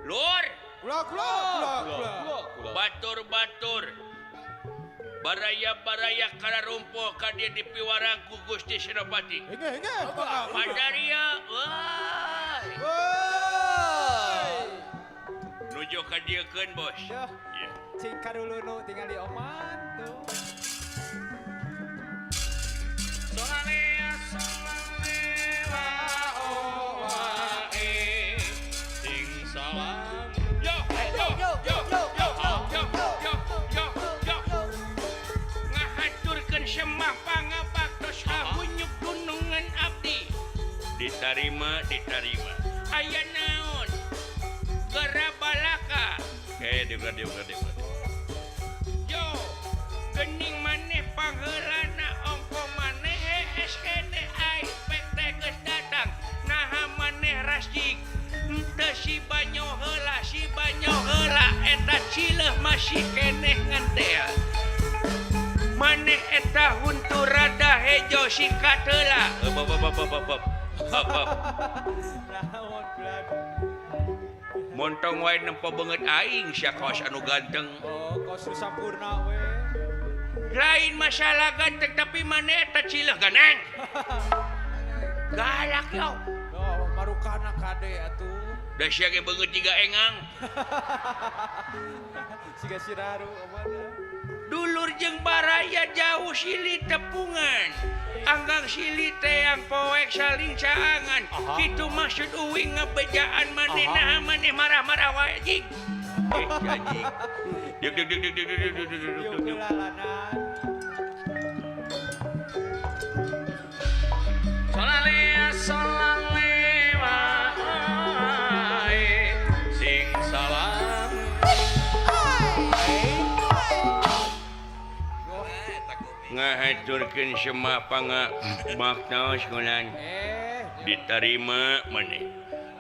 Lur Kula. batur baraya kala rumpo ka dia dipiwarang ku Gusti Senopati Pandaria nuju ka diekeun bos Ya. ya. Cing kadulunu tinggal di oman tuh. Ngahaturkeun semah pangabaktos kahunyuk gunungan abdi diterima aya naon gerabalaka yo gening maneh pangheulana ongko maneh hees kene ai PT geus datang naha maneh rasjig teu si banyo heula eta cileuh masih keneh ngantea maneh eta huntu rada hejo sikat heula Naon bulan. montong wae nempo beungeut aing sia kaos anu ganteng Oh, kos sampurna we. lain masalah ganteng tapi maneh eta cileuh ganang galak yo Oh, marukana kade atuh. da sia ge beungeut jiga engang Siga siraru omana. dulur jeung baraya jauh silih tepungan anggang silih teh yang poek saling caangan kitu maksud uing ngebejaan maneh nah maneh marah-marah wae jing anjing Yuk gelalanan. solale wae sing salam ngahaturkeun semua pangabaktos kulan diterima maneh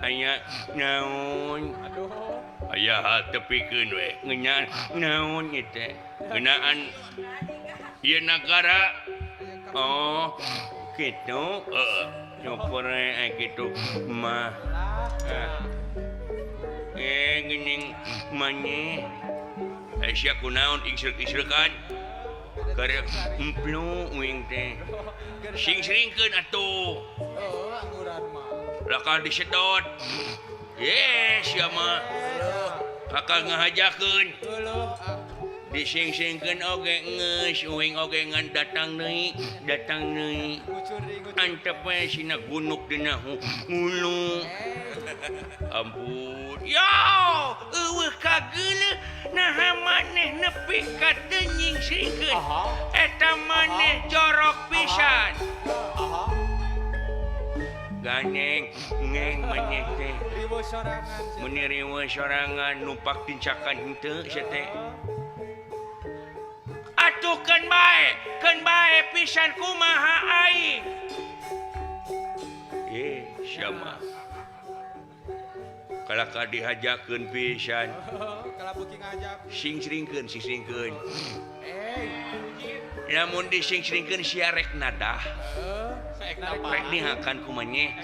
aya naon Aduh. aya tepikeun we ngeunaan naon ieu teh ngeunaan ieu nagara oh kitu nyukur kitu mah geuning maneh sia kunaon ingsreuk-ingsreukan karya emplu uing teh sing-sringkeun atuh Oh, angguran mah. lakal disedot sia mah kakak ngahajakeun Tuluh. dising-singkeun oge geus uing oge ngan datang deui Ngucur di ngucur. antep we sina gunuk dina hulu ampun yo eueuh kageuleuh naha maneh nepi ka teu nyingsingkeun eta maneh jorok pisan Aha. ganeng ngeng maneh teh Ribu sorangan. mun riweuh sorangan numpak tincakan henteu sia teh atuh keun bae pisan kumaha aing sia mah kalaka dihajakeun pisan Kalau booking ngajak. sing-sringkeun lamun dising-sringkeun sia rek nadah rek dihakan ku maneh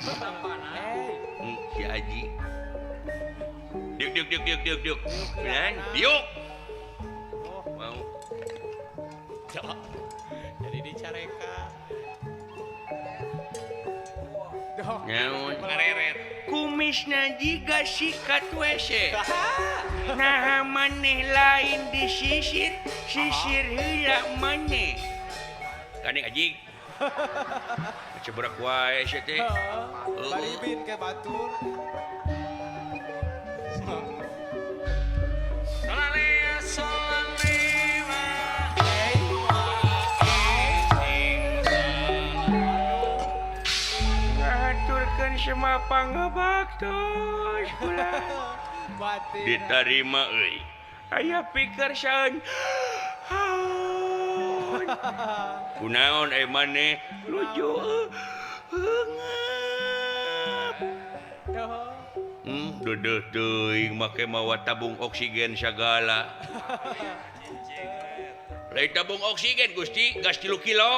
si Aji diuk dan diuk mau Jadi dicareka. naon kumisna jiga sikat WC nah maneh lain disisir heula maneh gandeng anjing cebrak wae sia teh Baribin ke batur. ngaturkeun semua pangabaktos kula Batin. diterima euy aya pikir saeun kunaon maneh luju heungeup deudeut teuing make mawa tabung oksigen sagala lain tabung oksigen Gusti gas 3 kilo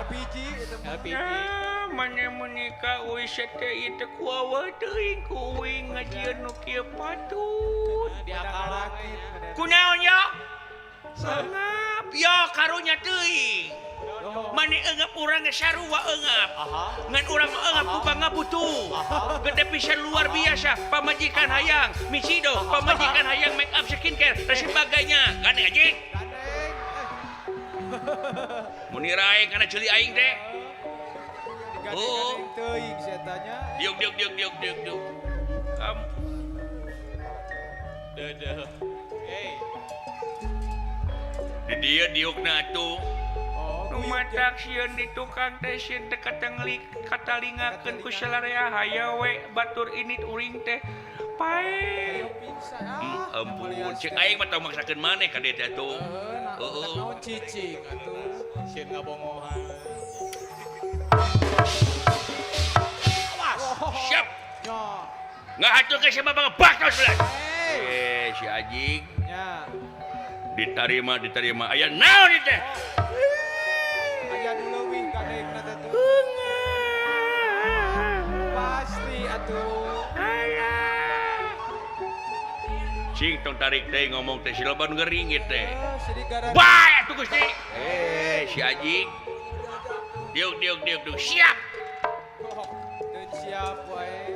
LPG itu mah. nah Mana menikah sete teu kuawa teuing kuing ngajieun nu kieu patut. Diakalakeun. Kunaon yo? Sangap yo karunya teuing. Mani eungap urang ge sarua eungap. Ngan urang eungap ku pangabutuh. Gede pisan luar biasa. Pamajikan hayang misido, pamajikan hayang make up skincare dan sebagainya. Gandeng anjing. Mun raeng kana ceuli aing teh. Gading teuing setanya. Diuk. Kamu Deuh. Hey. di dia diukna atuh. Oh, Nu matak sieun di tukang teh sieun teu katalingakeun ku salarea hayang we batur init uring teh. Pae. Ampun, cek aing mah teu maksakeun maneh ka dieu teh atuh. Heeh. Naon cicing atuh. Sieun ngabongohan. Siap. Nya. Ngahatur ke siapa bang bakal sebelah. Hey. Si anjing Nya. diterima aya naon ieu teh? Aya nu leuwih gading na teh tuh. Pasti atuh. Cing tong tarik teh ngomong teh si loba nu ngeuringit teh. Sedih gara. Bae atuh Gusti. Si anjing. Diuk siap. Teu siap wae.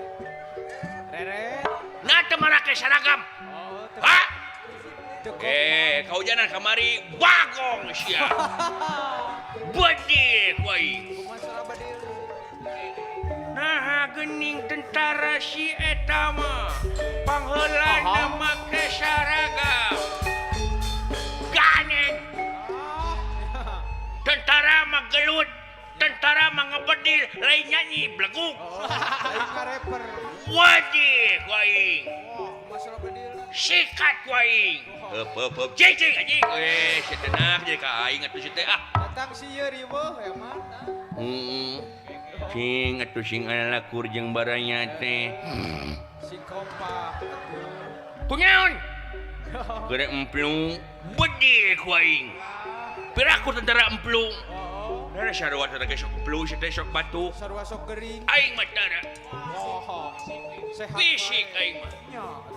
Rere. Nah teu make seragam. Oh, teu. Ha? Teu Kaujanan kamari bagong sia. Bedih kuai. masalah badir. Nah geuning tentara si eta mah pangheulana make saragam. Ganeng. Tentara mah gelut, tentara mah ngebedil, lain nyanyi bleguk. Lain ka rapper. Wadih kuaing. Masalah badir. Sikat kuaing. Heup. Cing anjing. Setenang jadi ka aing atuh si teh ah. Datang sieun riweuh ya mah. Cing atuh sing alakur jeung baranya teh. Si kompak atuh. Kunaon? Gede emplung bedih kuaing. Piraku tentara emplung. Oh, Ada sarua tentara sok emplung si teh sok batu. sarua sok gering. Aing mah tara. Oh, sehat. Fisik aing mah. Nya atuh.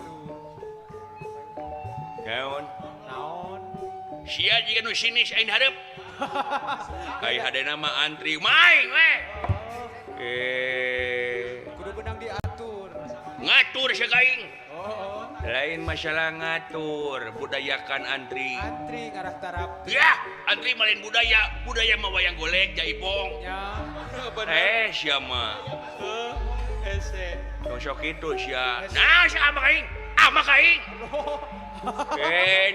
Naon? Naon? Sia jika nu sinis aing hareup. Ai hadena mah antri maing we. Kudu benang diatur. Ngatur sia kaing. Oh, Lain masalah ngatur, budayakan antri. antri ngarah tarap. Ya, antri malain budaya mah wayang golek jaipong. Nya. Sia mah. Ese. Sok itu sia. Nah, sia ama kaing.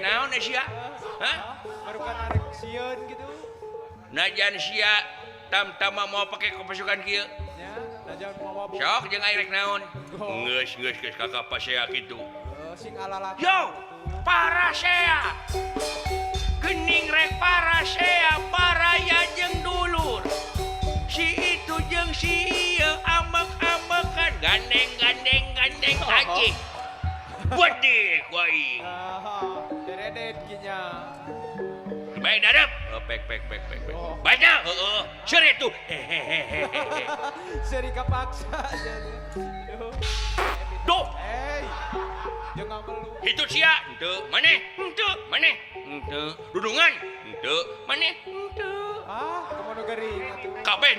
Naon sia? Hah? Baru kan arek sieun gitu. Najan sia tam-tama mau pakai pasukan kieu. Ya, najan mau mabuk. Sok jeung aing rek naon? Geus kakak pasea kitu. Sing alalaki. Yo, parasea. Gening rek parasea, paraya jeung dulur. Si itu jeung si ieu ambek-ambekan, gandeng anjing. Bedih kuaing. Deredet kinya. Baik dadap. Pek. Oh. Baca, heeh. Seri tuh. Seri kapaksa jadi. Duh, Jeung ngambelu. itu sia, henteu, maneh, henteu. Dudungan, henteu, maneh, henteu. Kumaha gering atuh. Kabeh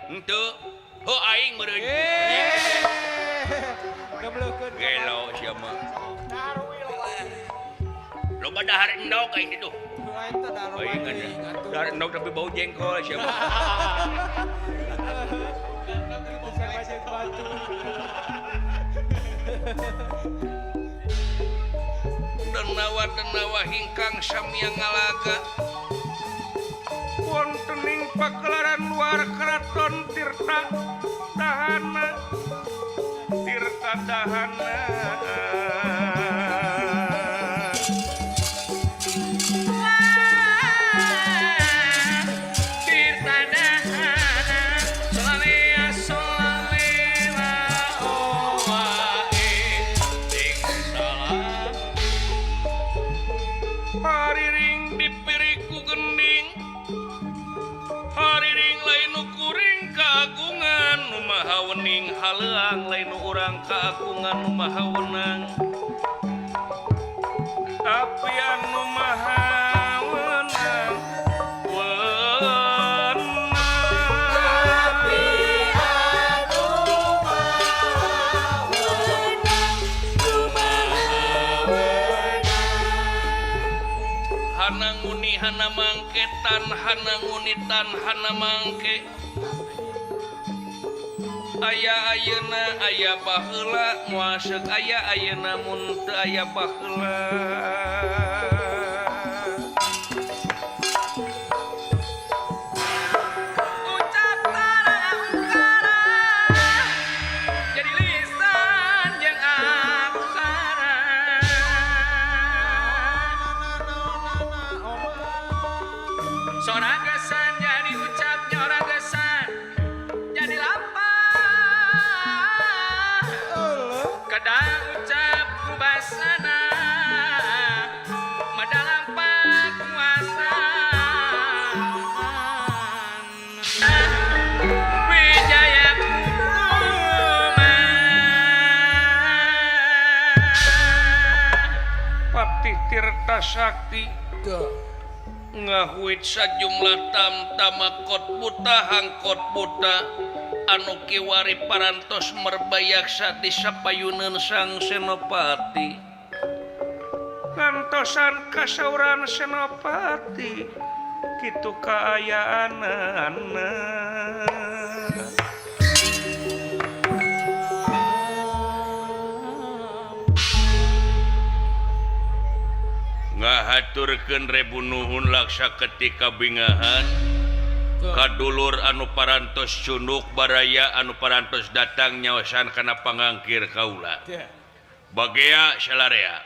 henteu. Heuh aing meureun. Ngebleukeun. Gelo sia mah. Loba dahar endog aing ditu. Eta daro Aing gering ada. atuh. Dahar endog tapi bau jengkol sia mah. Itu sama jeung batu. Denawa hingkang samia ngalaga. Wontening pagelaran luar keraton Tirta Dahana. Hariring dipiriku gending, hariring lain ukuring kagung urang kaagungan nu maha wenang tapi anu maha wenang hana nguni hana mangketan hana ngunitan hana mangke aya ayeuna aya baheula moal seuk aya ayeuna mun teu aya baheula ucap tara jadi lisan jeung aksara soragesan jadi ucap nyoragesan jadi lampah kadang ucap kubasana madalampak kuasa wijaya kumuma Papti Tirta Sakti ngahuit sajumlah tamtama kot buta hangkot buta anu kiwari parantos merbayaksa di sapayuneun sang senopati ngantosan kasauran senopati kitu kaayaanana ngahaturkeun rebu nuhun laksa ketika bingahan kadulur anu parantos cunduk baraya anu parantos datang nyawasan kana pangangkir kaula bagea salarea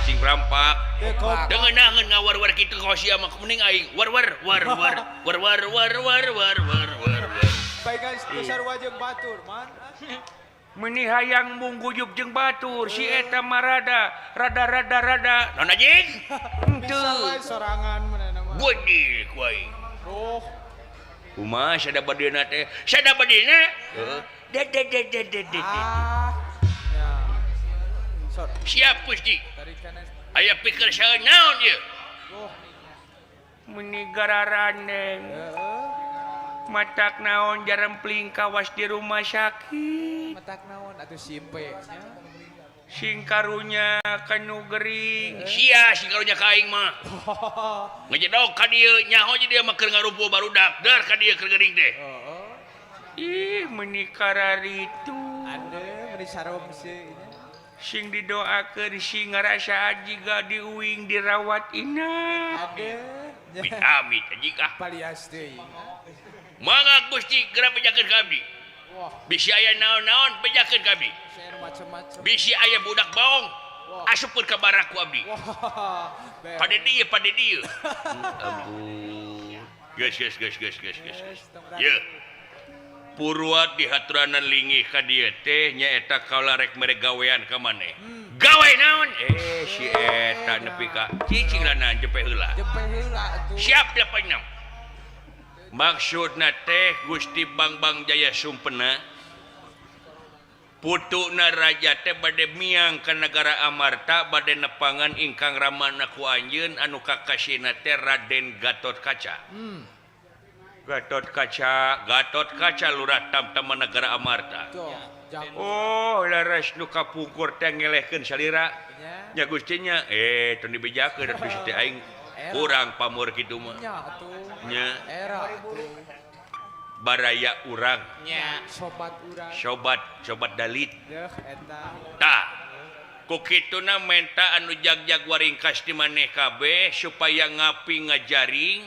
cing rampak dengeunangeun ngawar-war kitu kosia mah mending aing war baik guys besar wajeng batur man meuni hayang mungguyub jeung batur si eta marada rada naon anjing henteu sorangan manehna mah gede ku aing oh kumaha sada badina teh sada badina siap Gusti aya pikir saha naon ieu meuni gararandeng matak naon jarempling kawas di rumah sakit matak naon atuh simpe sing karunya kanu gering sia sing karunya ka aing mah ngejedog ka dieu nyaho jadi dia mah keur ngarupuh barudak dar ka dieu keur gering teh ih meuni kararitu ade meuni sarong sih sing didoakeun sing ngarasa jiga diuing dirawat inap amit anjing ah palias deui mangga Gusti geura pejakeun ka abdi bisi aya naon-naon pejakeun ka abdi macam-macam bisi aya budak baong asupkeun ka barak ku abdi pade dieu ampun geus ye Purwat dihaturanan linggih ka dieu teh nyaeta kaula rek mere gawean ka maneh. Gawe naon? Si eta nepi ka cicinglanan jepe heula. atuh. Siap 86. Maksudna teh Gusti Bangbang Jaya Sumpena putuna raja teh bade miang ka negara Amarta bade nepangan ingkang ramana ku anjeun anu kakasina teh Raden Gatotkaca. Gatot Kaca lurah tamtama negara Amarta. Oh, laras nu kapungkur teh ngelehkeun salira. Nya Gustinya teu dibejakeun atuh si teh aing urang pamur kitu mah. Nya Era baraya urang. nya sobat urang. Sobat dalit. Eta. Tah. Ku kituna menta anu jag-jag waringkas di maneh kabeh supaya ngapi ngajaring.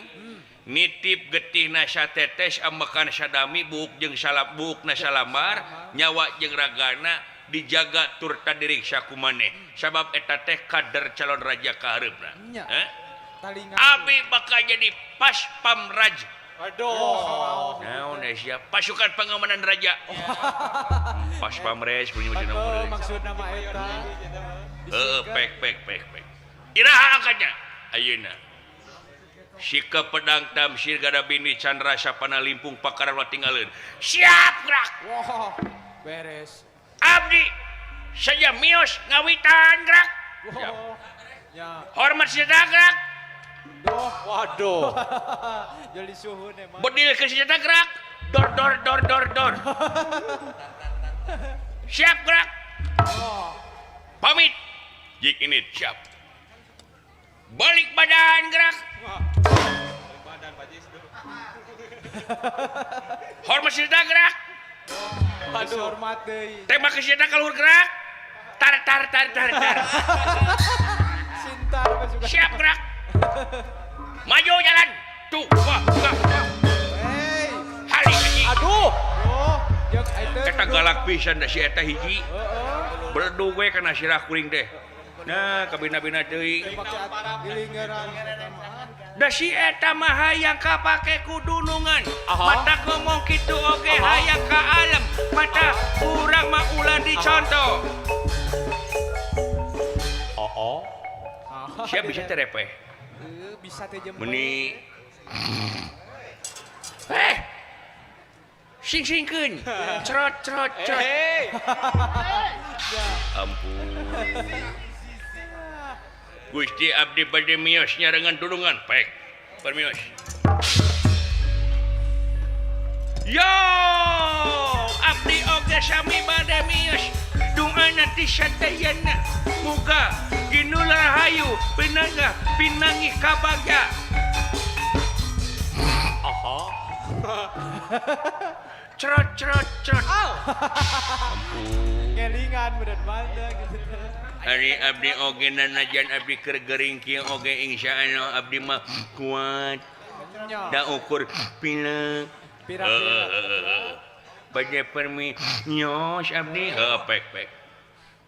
Nitip getihna satetes ambekan sadami buuk jeung salap buukna salamar nyawa jeung ragana dijaga tur tadiriksa ku maneh sabab eta teh kader calon raja ka hareupna talingan. Abi bakal jadi pas pamraj. Aduh. Naon siap pasukan pengamanan raja. Pas pamres punya macam Aduh, nama. maksud nama eta. Pek. Iraha angkatnya. Ayeuna. Sika pedang tamsir gada bini Chandra sapana limpung pakaran tinggalin. Siap gerak. Wah, beres. Abdi saja mios ngawitan gerak. Wah. Ya. Hormat senjata gerak. Waduh. Jadi suhun emang. Bedil ke senjata gerak. Dor. Siap gerak. Oh. Pamit. Jik ini siap. Balik badan gerak. Badan Pajis tuh. Hormat senjata gerak. Aduh. Hormat deui. Tembak ke senjata keluar gerak. Tar. Sintar juga. Siap gerak. Maju jalan. Tuh, wah. Hey. Hari ini. Aduh. Oh, jeung eta. Eta galak pisan da si eta hiji. Berdu we kana sirah kuring teh. Nah, kabina-bina deui. Gilingeran. Da si eta mah hayang kapake ku dunungan. Mata ngomong kitu oge hayang ka alam. Mata urang mah ulah dicontoh. Siap bisa terepeh. Bisa teh jempol. Meni. Sing-singkeun. Crot. Hey. Ampun. Gusti abdi bade mios nyarengan dulungan pek. Permios. Yo, abdi oge sami bade mios. Dungana ti satayana. Muga ginulah hayu pinangi kabagya. Crot. Ngelingan bener banget gitu. Hari abdi oge nanajan abdi keur gering kieu oge insyaallah abdi mah kuat. Da ukur pila. Pira-pira. Bade permi nyos abdi pek.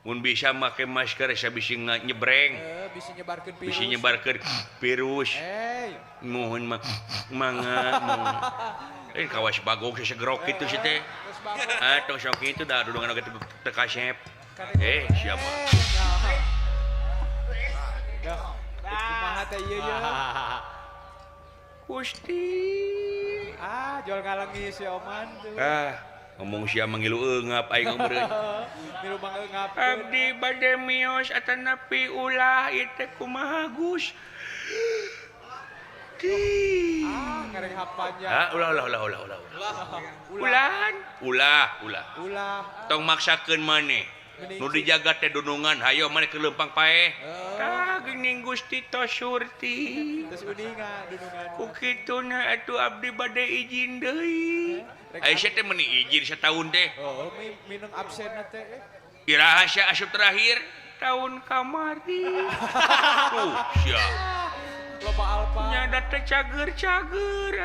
Mun bisa make masker sabisi nyebreng. Bisa nyebarkeun virus. Bisa nyebarkeun virus. Hey. Mohon mangga. Kawas bagong sesegrok kitu si teh. Tong sok kitu da dudungan oge teu kasep. Siapa? Ya. Kumaha teh ieu ya. Gusti. Jual ngalengi si Oman tuh. Ngomong sia mangilu eungap aing ngeureun. Milu mangeungap. Abdi bade mios atanapi ulah ieu teh kumaha Gus? Ngareng hapanya. Ulah. Tong maksakeun maneh. Nu dijaga teh dunungan, hayo maneh ke leumpang paeh. Geuning Gusti tos surti. Terus uningan dunungan. Ku kituna atuh abdi bade izin deui. Aisyah teh meuni izin setahun teh. Oh, minum absen teh. Iraha sia asup terakhir tahun kamari. Sia. Loba alpa. Nyada teh cager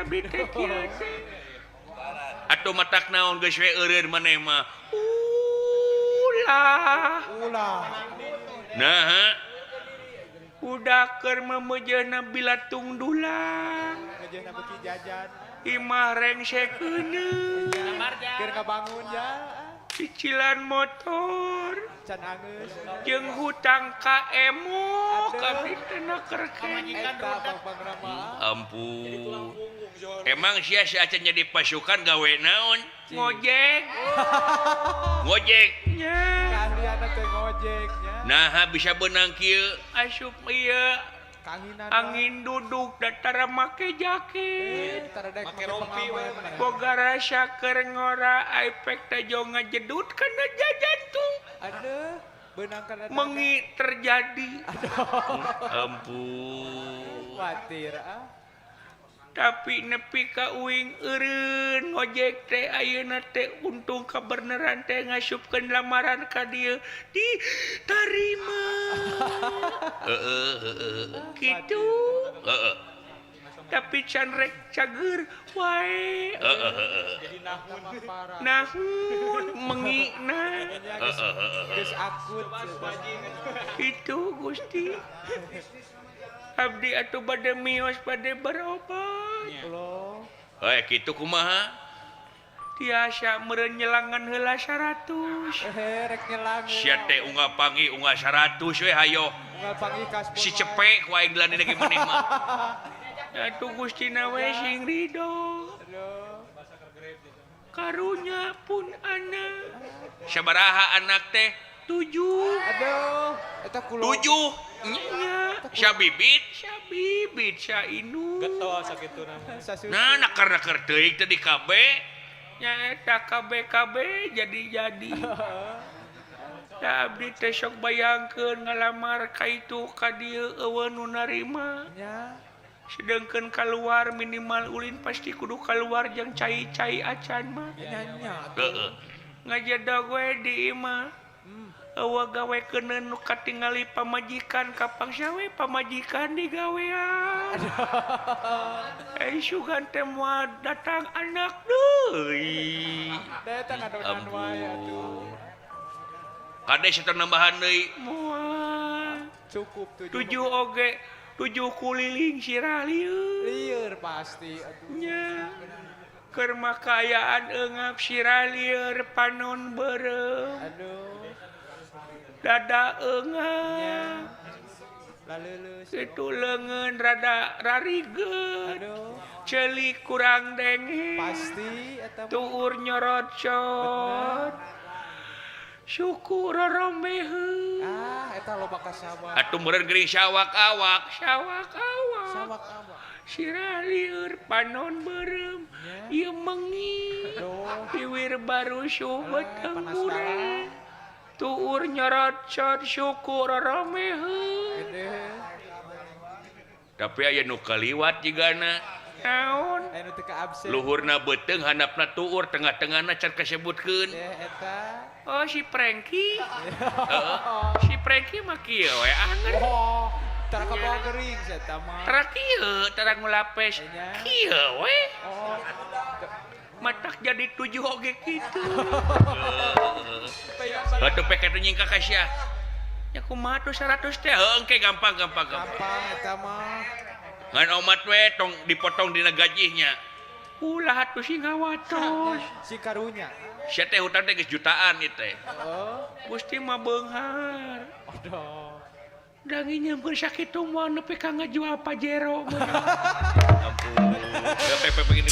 abdi teh kieu. Atuh matak naon geus we eureun maneh mah. Ulah. Nah, udah keur memejeuna bilatung dulang. Mejeuna beki jajan. Imah rengsekeun. Keur kabangun ya. Cicilan motor. Can angeus. Jeung hutang ka emo kabeh teh nakerkeun. Eta Bang Rama. Ampun. Emang sia acan jadi pasukan gawe naon? Ngojeknya. Keahlian teh ngojeknya. Nah, bisa benang kieu asup ieu Kanginan. angin duduk datara make jaket. Make rompi we. Boga rasa keur ngora efek teh jo ngajedut kana jantung. Aduh, beunang kana. Mengi terjadi. Ampun. Khawatir Tapi nepi ka uing eureun ngojek teh ayeuna teh untung kabeneran teh ngasupkeun lamaran ka dieu ditarima. Kitu. Tapi can rek cager wae. Jadi Nahun mengina. Geus akut. Itu Gusti. abdi atuh bade mios bade berobat Allah. kitu kumaha tiasa meureun nyelangan heula 100 Rek nyelang. sia teh unggah pangi unggah 100 we hayo Unggal panggih kas. si cepek wae glani lagi maneh mah atuh Gustina we sing ridho Aduh. karunya pun anak sabaraha anak teh 7 Aduh. Eta kulo. 7 nya sabibit sa inu Getol sakituna. Sasusu. nah nakar teuing teh di KB nya eta KB jadi da abdi teh sok bayangkeun ngalamar ka itu ka dieu eueun nu narima Nya. sedengkeun keluar minimal ulin pasti kudu keluar jeung cai-cai acan mah Nya. heeh ngajedog we di imah eueuh gawekeun nu katingali pamajikan kapangsa we pamajikan digawean sugan teh moal datang anak deui Eta ngadonan wae atuh. kade situ nambahan deui moal Cukup 7. 7 oge 7 kuliling sirah lieur Lieur pasti atuh. nya keur makayaan eungap sirah lieur panon beureum Aduh. dada eungap Laleuleuh. itu leungeun rada rarigeun Aduh. celik kurang denge Pasti eta mah. tuur nyorot-cot syukur rorombeheun Eta loba kasaba. atuh meureun geuring sawak-awak Sawak apa? sirah lieur panon beureum ieu mengi Aduh. piwir baru subat panas goreng tuur nyorot-cot syukur rorombeheun Gede. tapi aya nu kaliwat jigana naon Anu teu ka absen. luhurna beuteung handapna tuur tengah-tengahna can kasebutkeun Eta. oh si Prengki si Prengki mah kieu we anger Oh, tara ka bawa geuring eta mah. tara kieu tara ngulapes Enya. kieu we Oh. matak jadi 7 oge kitu Pegang atuh peke teh nyingka ka sia nya kumaha tuh 100 teh heuh engke gampang gampang eta mah. ngan omat we tong dipotong dina gajihnya ulah atuh sing ngawatos Si karunya. sia teh hutang teh geus jutaan ieu teh Oh. Gusti mah beunghar Aduh. dangi nyamper sakitu moal nepi ka ngajual Pajero ampun pepe begini